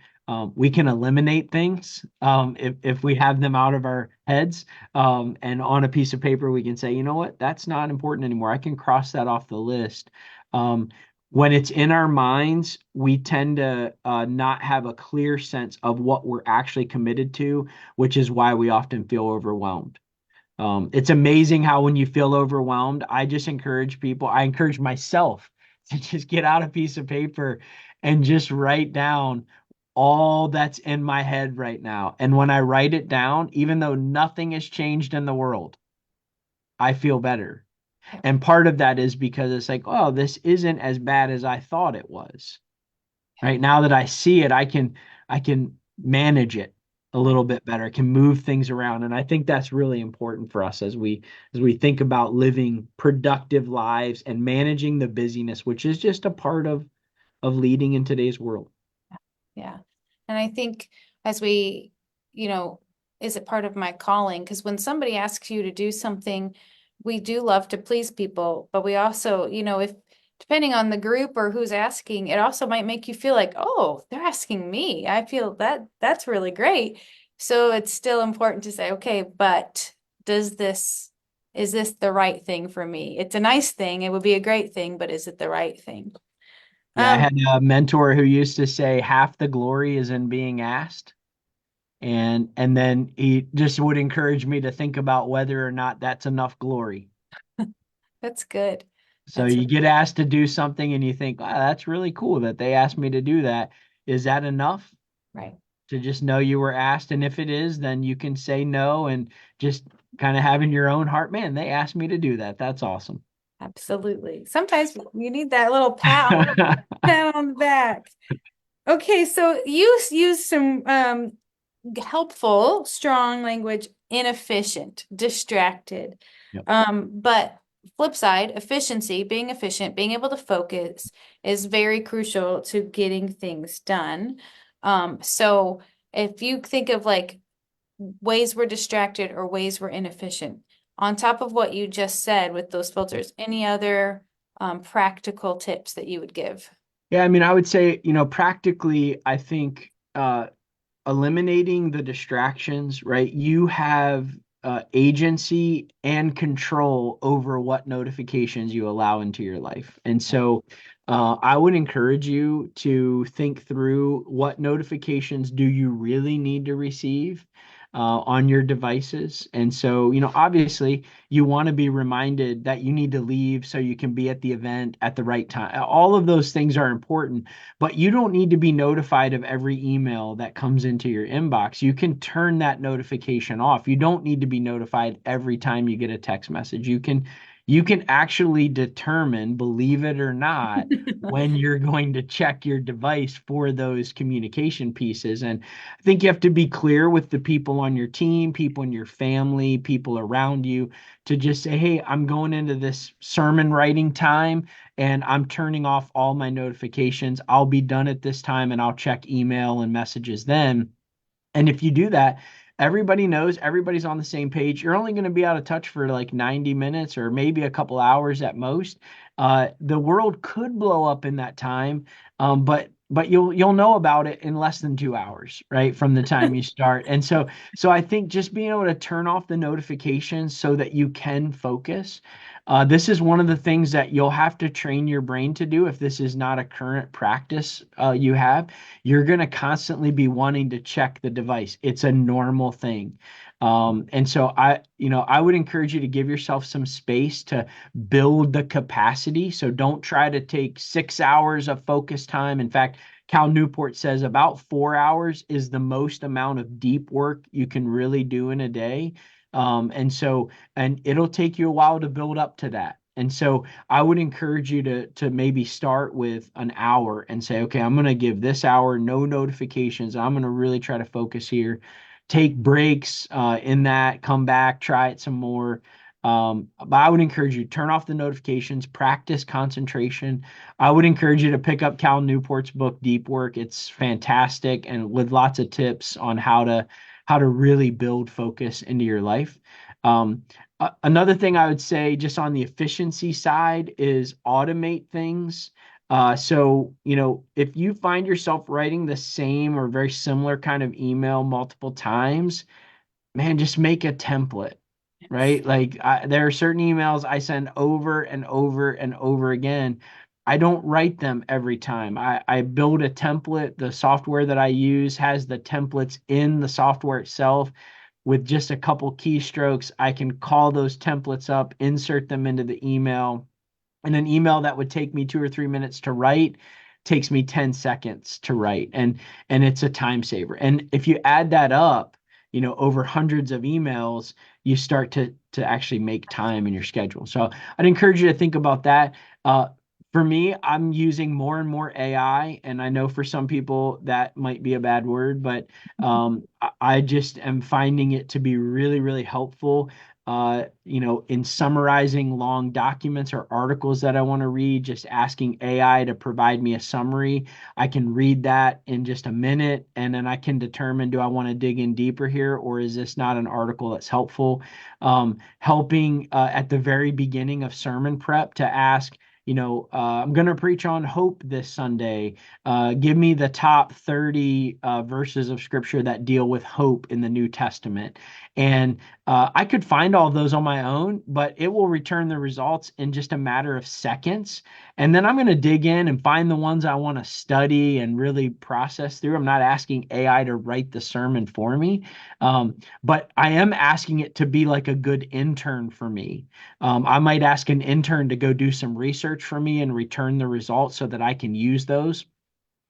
We can eliminate things if we have them out of our heads, and on a piece of paper, we can say, you know what, that's not important anymore. I can cross that off the list. Um, when it's in our minds, we tend to not have a clear sense of what we're actually committed to, which is why we often feel overwhelmed. It's amazing how when you feel overwhelmed, I just encourage people, I encourage myself to just get out a piece of paper and just write down all that's in my head right now. And when I write it down, even though nothing has changed in the world, I feel better. Yeah. And part of that is because it's like, oh, this isn't as bad as I thought it was. Right now that I see it, I can manage it a Right. little bit better. I can move things around. And I think that's really important for us as we think about living productive lives and managing the busyness, which is just a part of leading in today's world. Yeah. And I think as we, you know, is it part of my calling? Because when somebody asks you to do something, we do love to please people, but we also, if depending on the group or who's asking, it also might make you feel like, oh, they're asking me. I feel that that's really great. So it's still important to say, okay, but does this, is this the right thing for me? It's a nice thing. It would be a great thing, but is it the right thing? Yeah, I Um, had a mentor who used to say half the glory is in being asked. And then he just would encourage me to think about whether or not that's enough glory. that's good. So That's you get asked to do something and you think, wow, that's really cool that they asked me to do that. Is that enough right. to just know you were asked? And if it is, then you can say no and just kind of have in your own heart, man, they asked me to do that. That's awesome. Absolutely. Sometimes you need that little pat on the back. Okay, so you use some helpful, strong language, inefficient, distracted. Yep. But flip side, efficiency, being efficient, being able to focus is very crucial to getting things done. So if you think of like ways we're distracted or ways we're inefficient. On top of what you just said with those filters, any other practical tips that you would give? Yeah, I mean, I would say, practically, I think eliminating the distractions, right? You have agency and control over what notifications you allow into your life. And so I would encourage you to think through what notifications do you really need to receive on your devices. And so, obviously, you want to be reminded that you need to leave so you can be at the event at the right time. All of those things are important, but you don't need to be notified of every email that comes into your inbox. You can turn that notification off. You don't need to be notified every time you get a text message. You can actually determine, believe it or not, when you're going to check your device for those communication pieces. And I think you have to be clear with the people on your team, people in your family, people around you to just say, hey, I'm going into this sermon writing time and I'm turning off all my notifications. I'll be done at this time and I'll check email and messages then. And if you do that, everybody knows everybody's on the same page. You're only going to be out of touch for like 90 minutes or maybe a couple hours at most. The world could blow up in that time, but you'll know about it in less than 2 hours, right, from the time you start. And so I think just being able to turn off the notifications so that you can focus. This is one of the things that you'll have to train your brain to do if this is not a current practice you have. You're going to constantly be wanting to check the device. It's a normal thing. And so I would encourage you to give yourself some space to build the capacity. So don't try to take 6 hours of focus time. In fact, Cal Newport says about 4 hours is the most amount of deep work you can really do in a day. And it'll take you a while to build up to that. And so I would encourage you to maybe start with an hour and say, okay, I'm going to give this hour no notifications. I'm going to really try to focus here. Take breaks in that, come back, try it some more. But I would encourage you turn off the notifications, practice concentration. I would encourage you to pick up Cal Newport's book, Deep Work. It's fantastic and with lots of tips on how to really build focus into your life. Um, Another thing I would say, just on the efficiency side, is automate things. So, if you find yourself writing the same or very similar kind of email multiple times, man, just make a template, Yes. right? Like there are certain emails I send over and over and over again. I don't write them every time. I build a template. The software that I use has the templates in the software itself. With just a couple keystrokes, I can call those templates up, insert them into the email, and an email that would take me 2 or 3 minutes to write takes me 10 seconds to write. And it's a time saver. And if you add that up, over hundreds of emails, you start to actually make time in your schedule. So I'd encourage you to think about that. uh, for me, I'm using more and more AI, and I know for some people that might be a bad word, but I just am finding it to be really, really helpful, in summarizing long documents or articles that I want to read, just asking AI to provide me a summary. I can read that in just a minute, and then I can determine, do I want to dig in deeper here, or is this not an article that's helpful? Helping at the very beginning of sermon prep to ask, I'm going to preach on hope this Sunday. Give me the top 30 verses of scripture that deal with hope in the New Testament. And I could find all those on my own, but it will return the results in just a matter of seconds. And then I'm going to dig in and find the ones I want to study and really process through. I'm not asking AI to write the sermon for me, but I am asking it to be like a good intern for me. I might ask an intern to go do some research for me and return the results so that I can use those.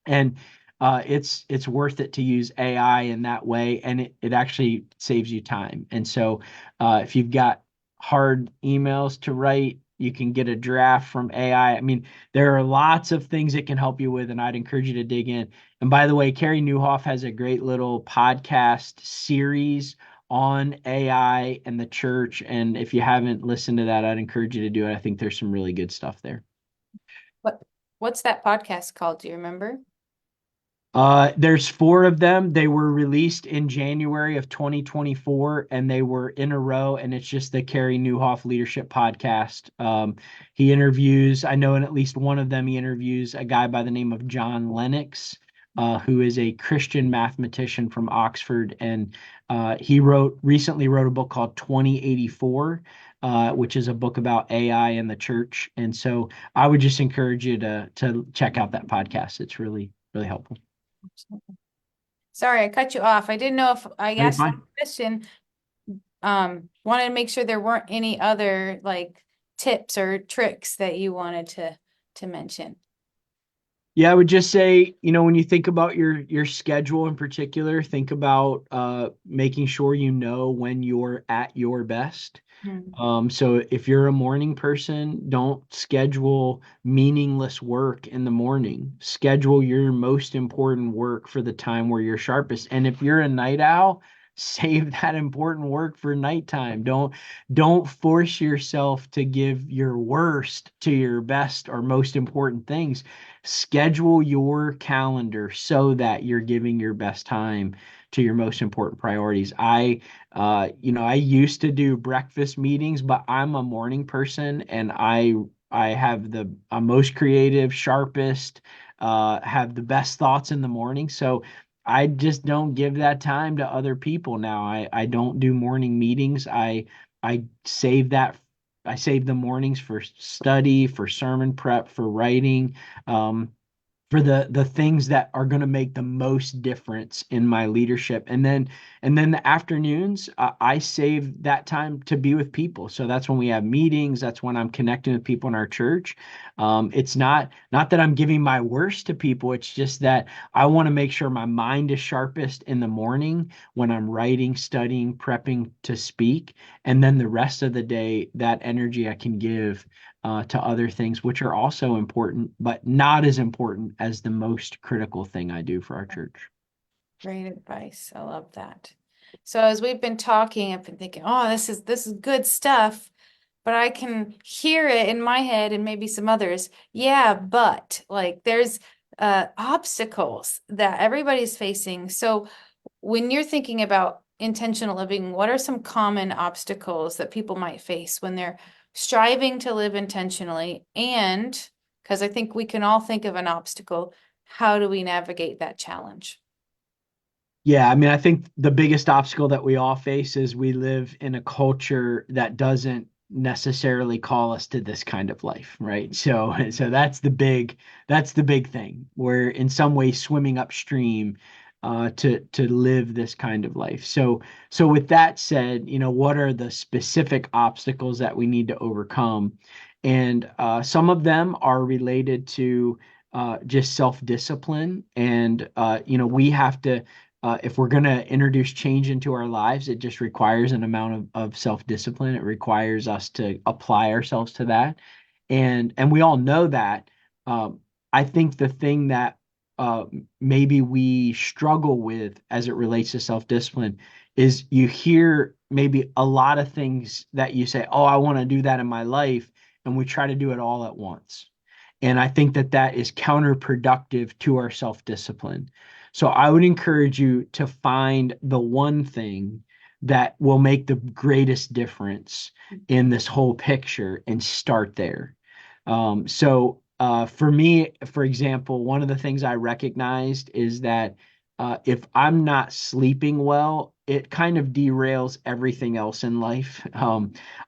And it's worth it to use AI in that way, and it actually saves you time. And so if you've got hard emails to write, you can get a draft from AI. I mean, there are lots of things it can help you with, and I'd encourage you to dig in. And by the way, Carrie Newhoff has a great little podcast series on AI and the church. And if you haven't listened to that, I'd encourage you to do it. I think there's some really good stuff there. What what's that podcast called? Do you remember? There's four of them. They were released in January of 2024, and they were in a row. And it's just the Carey Nieuwhof Leadership Podcast. He interviews, I know in at least one of them, he interviews a guy by the name of John Lennox, who is a Christian mathematician from Oxford. And he recently wrote a book called 2084, which is a book about AI and the church. And so I would just encourage you to check out that podcast. It's really, really helpful. Sorry, I cut you off. I didn't know if I No, you're asked that fine. question. Wanted to make sure there weren't any other like tips or tricks that you wanted to mention. Yeah, I would just say, when you think about your schedule in particular, think about making sure you know when you're at your best. Hmm. So if you're a morning person, don't schedule meaningless work in the morning. Schedule your most important work for the time where you're sharpest. And if you're a night owl, save that important work for nighttime. Don't force yourself to give your worst to your best or most important things. Schedule your calendar so that you're giving your best time to your most important priorities. I used to do breakfast meetings, but I'm a morning person, and I have I'm most creative, sharpest, have the best thoughts in the morning. So I just don't give that time to other people now. I don't do morning meetings. I save that. I save the mornings for study, for sermon prep, for writing. Um, for the things that are going to make the most difference in my leadership. And then the afternoons, I save that time to be with people. So that's when we have meetings, that's when I'm connecting with people in our church. It's not that I'm giving my worst to people, it's just that I want to make sure my mind is sharpest in the morning when I'm writing, studying, prepping to speak, and then the rest of the day, that energy I can give to other things, which are also important, but not as important as the most critical thing I do for our church. Great advice. I love that. So as we've been talking, I've been thinking, oh, this is good stuff, but I can hear it in my head and maybe some others. Yeah, but like there's obstacles that everybody's facing. So when you're thinking about intentional living, what are some common obstacles that people might face when they're striving to live intentionally? And because I think we can all think of an obstacle, how do we navigate that challenge? Yeah, I mean, I think the biggest obstacle that we all face is we live in a culture that doesn't necessarily call us to this kind of life, right? So that's the big thing. We're in some way swimming upstream to live this kind of life. So with that said, what are the specific obstacles that we need to overcome? And some of them are related to just self-discipline, and we have to if we're going to introduce change into our lives, it just requires an amount of self-discipline. It requires us to apply ourselves to that. And we all know that. Um, I think the thing that uh, maybe we struggle with as it relates to self-discipline is you hear maybe a lot of things that you say, oh, I want to do that in my life, and we try to do it all at once. And I think that that is counterproductive to our self-discipline. So I would encourage you to find the one thing that will make the greatest difference in this whole picture and start there. For me, for example, one of the things I recognized is that if I'm not sleeping well, it kind of derails everything else in life.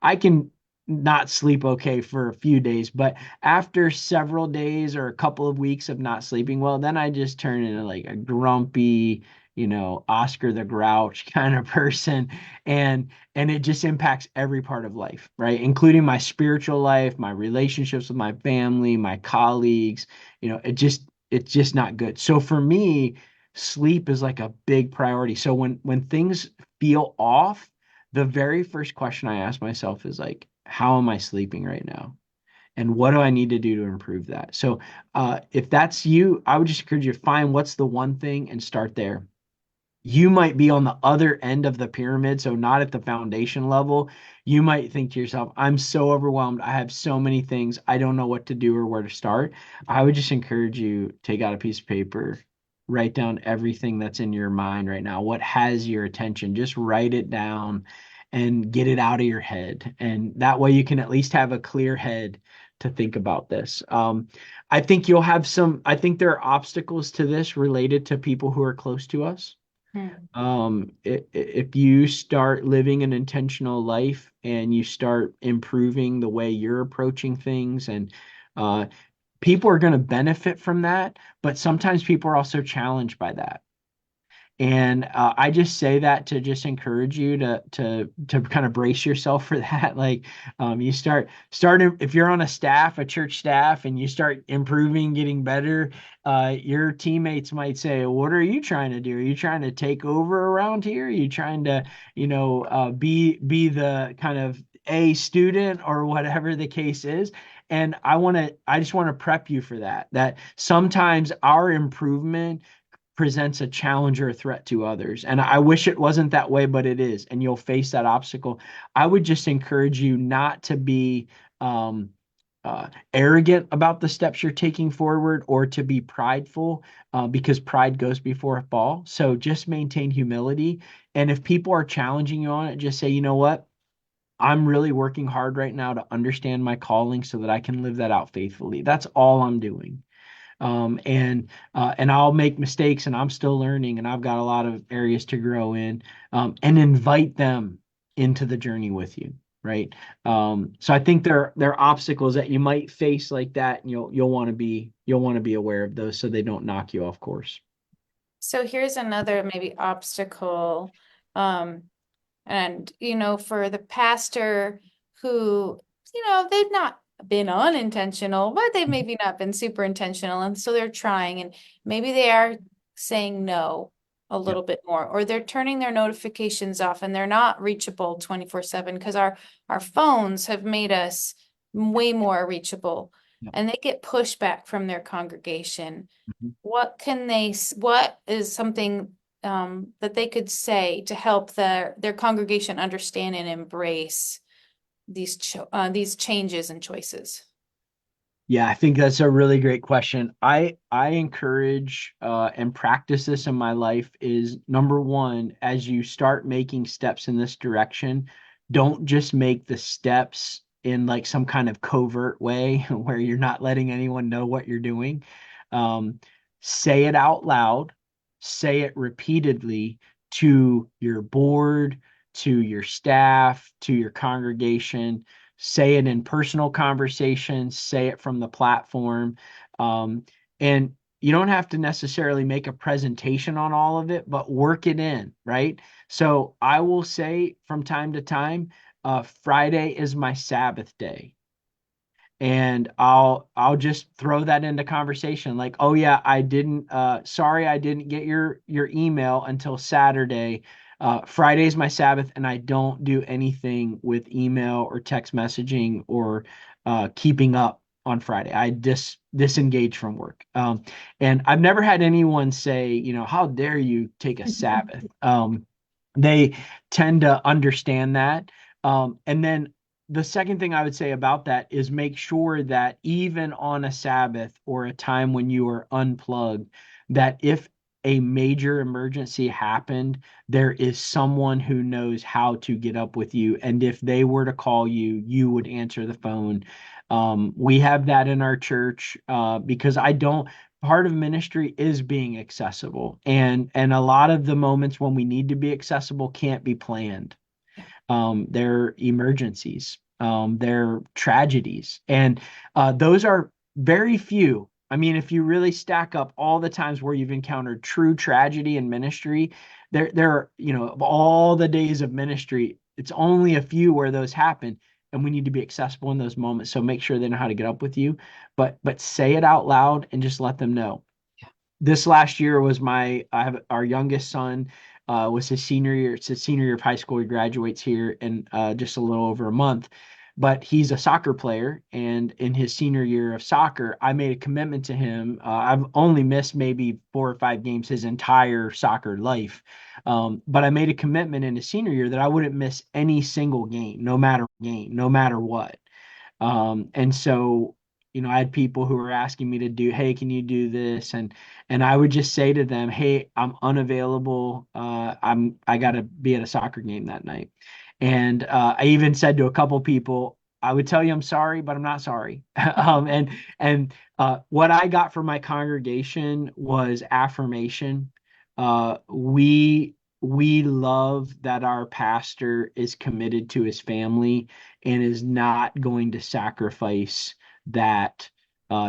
I can not sleep okay for a few days, but after several days or a couple of weeks of not sleeping well, then I just turn into like a grumpy, Oscar the Grouch kind of person. And it just impacts every part of life, right? Including my spiritual life, my relationships with my family, my colleagues. It's just not good. So for me, sleep is like a big priority. So when things feel off, the very first question I ask myself is like, how am I sleeping right now? And what do I need to do to improve that? So, if that's you, I would just encourage you to find what's the one thing and start there. You might be on the other end of the pyramid, so not at the foundation level. You might think to yourself, I'm so overwhelmed. I have so many things. I don't know what to do or where to start. I would just encourage you, take out a piece of paper, write down everything that's in your mind right now. What has your attention? Just write it down and get it out of your head. And that way you can at least have a clear head to think about this. I think there are obstacles to this related to people who are close to us. Hmm. If you start living an intentional life and you start improving the way you're approaching things, and uh, people are going to benefit from that, but sometimes people are also challenged by that. And I just say that to just encourage you to kind of brace yourself for that. Like you start if you're on a church staff, and you start improving, getting better, your teammates might say, "What are you trying to do? Are you trying to take over around here? Are you trying to, be the kind of A student or whatever the case is?" And I just want to prep you for that. That sometimes our improvement presents a challenge or a threat to others. And I wish it wasn't that way, but it is. And you'll face that obstacle. I would just encourage you not to be um, arrogant about the steps you're taking forward, or to be prideful, because pride goes before a fall. So just maintain humility. And if people are challenging you on it, just say, you know what? I'm really working hard right now to understand my calling so that I can live that out faithfully. That's all I'm doing. And I'll make mistakes, and I'm still learning, and I've got a lot of areas to grow in, and invite them into the journey with you, right? So I think there are obstacles that you might face like that, and you'll want to be aware of those so they don't knock you off course. So here's another maybe obstacle. Um, And, for the pastor who, they've not been unintentional, but they've maybe not been super intentional. And so they're trying, and maybe they are saying no a Yep. little bit more, or they're turning their notifications off and they're not reachable 24/7 because our phones have made us way more reachable, Yep. and they get pushback from their congregation. Mhm. What is something that they could say to help their congregation understand and embrace these changes and choices? Yeah, I think that's a really great question. I encourage and practice this in my life is number one, as you start making steps in this direction, don't just make the steps in like some kind of covert way where you're not letting anyone know what you're doing. Um, Say it out loud, say it repeatedly to your board, to your staff, to your congregation, say it in personal conversations, say it from the platform. Um, and you don't have to necessarily make a presentation on all of it, but work it in, right? So I will say from time to time, Friday is my Sabbath day, and I'll just throw that into conversation like, oh yeah, I didn't sorry I didn't get your email until Saturday. Friday's my Sabbath, and I don't do anything with email or text messaging or keeping up on Friday. I disengage from work. And I've never had anyone say, how dare you take a Sabbath. They tend to understand that. And then the second thing I would say about that is make sure that even on a Sabbath or a time when you are unplugged, that if a major emergency happened, there is someone who knows how to get up with you. And if they were to call you, you would answer the phone. We have that in our church because I don't. Part of ministry is being accessible, and a lot of the moments when we need to be accessible can't be planned. They're emergencies, they're tragedies, and those are very few. I mean, if you really stack up all the times where you've encountered true tragedy in ministry, there are, of all the days of ministry, it's only a few where those happen, and we need to be accessible in those moments. So make sure they know how to get up with you, but say it out loud and just let them know. This last year was I have our youngest son was his senior year. It's his senior year of high school. He graduates here in just a little over a month. But he's a soccer player, and in his senior year of soccer, I made a commitment to him. I've only missed maybe 4 or 5 games his entire soccer life, but I made a commitment in his senior year that I wouldn't miss any single game, no matter what. And so, I had people who were asking me to do, hey, can you do this? And I would just say to them, hey, I'm unavailable. I gotta be at a soccer game that night. And I even said to a couple people, I would tell you I'm sorry, but I'm not sorry. What I got from my congregation was affirmation. We love that our pastor is committed to his family and is not going to sacrifice that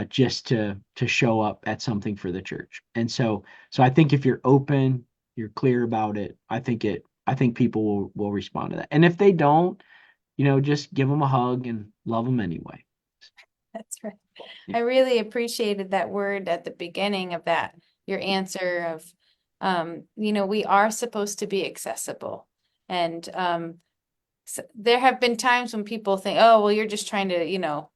just to show up at something for the church. And so I think if you're open, you're clear about it, I think people will respond to that. And if they don't, just give them a hug and love them anyway. That's right. Yeah. I really appreciated that word at the beginning of that, your answer of, we are supposed to be accessible. And there have been times when people think, oh, well, you're just trying to,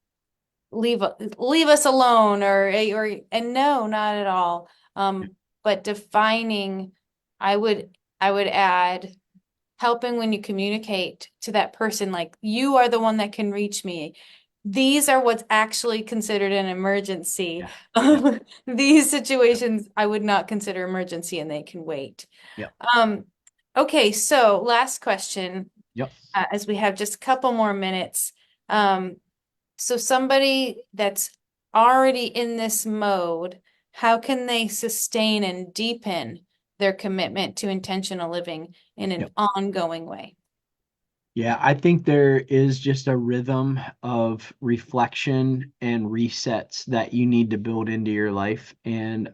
leave us alone and no, not at all. But defining, I would add helping when you communicate to that person, like you are the one that can reach me. These are what's actually considered an emergency. Yeah. Yeah. These situations I would not consider emergency and they can wait. Yep. Um, okay, so last question, Yep. as we have just a couple more minutes. So somebody that's already in this mode, how can they sustain and deepen their commitment to intentional living in an Yep. ongoing way? Yeah, I think there is just a rhythm of reflection and resets that you need to build into your life. And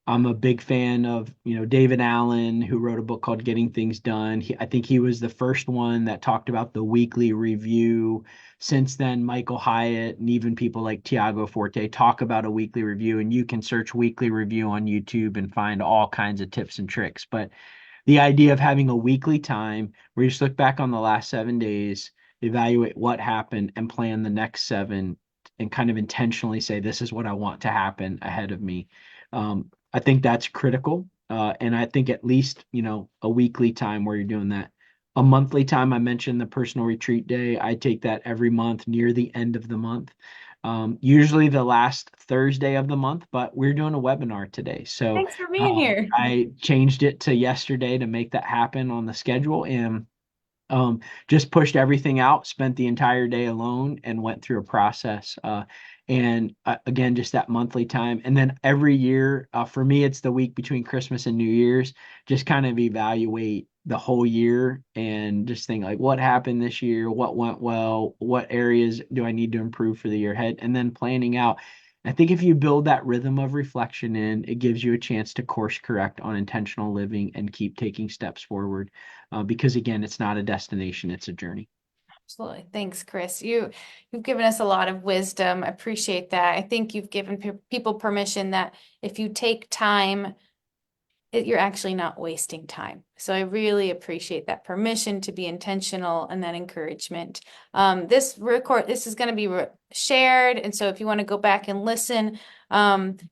I'm a big fan of, David Allen, who wrote a book called Getting Things Done. I think he was the first one that talked about the weekly review. Since then, Michael Hyatt and even people like Tiago Forte talk about a weekly review, and you can search weekly review on YouTube and find all kinds of tips and tricks. But the idea of having a weekly time where you just look back on the last 7 days, evaluate what happened, and plan the next seven, and kind of intentionally say, this is what I want to happen ahead of me. I think that's critical. And I think at least, a weekly time where you're doing that. A monthly time, I mentioned the personal retreat day. I take that every month near the end of the month, usually the last Thursday of the month, but we're doing a webinar today. So Thanks for being here. I changed it to yesterday to make that happen on the schedule. And Just pushed everything out, spent the entire day alone, and went through a process. And again, just that monthly time. And then every year, for me, it's the week between Christmas and New Year's, just kind of evaluate the whole year and just think like what happened this year, what went well, what areas do I need to improve for the year ahead, and then planning out. I think if you build that rhythm of reflection in, it gives you a chance to course correct on intentional living and keep taking steps forward. Because again, it's not a destination, it's a journey. Absolutely. Thanks, Chris. You've given us a lot of wisdom. I appreciate that. I think you've given people permission that if you take time, you're actually not wasting time. So I really appreciate that permission to be intentional and that encouragement. This is going to be shared. And so if you want to go back and listen,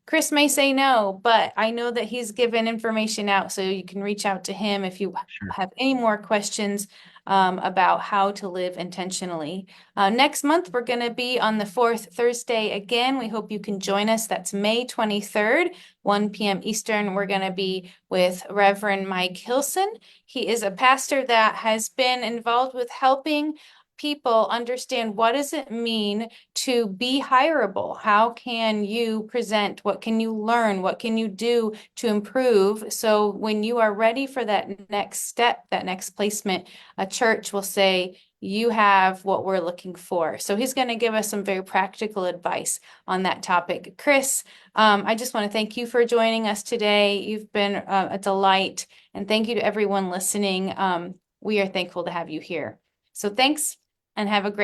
Chris may say no, but I know that he's given information out. So you can reach out to him if you Sure. have any more questions about how to live intentionally. Next month, we're going to be on the fourth Thursday again. We hope you can join us. That's May 23rd. 1 p.m. Eastern. We're going to be with Reverend Mike Hilson. He is a pastor that has been involved with helping people understand what does it mean to be hireable? How can you present? What can you learn? What can you do to improve? So when you are ready for that next step, that next placement, a church will say, you have what we're looking for. So he's going to give us some very practical advice on that topic. Chris, I just want to thank you for joining us today. You've been a delight, and thank you to everyone listening. We are thankful to have you here. So thanks and have a great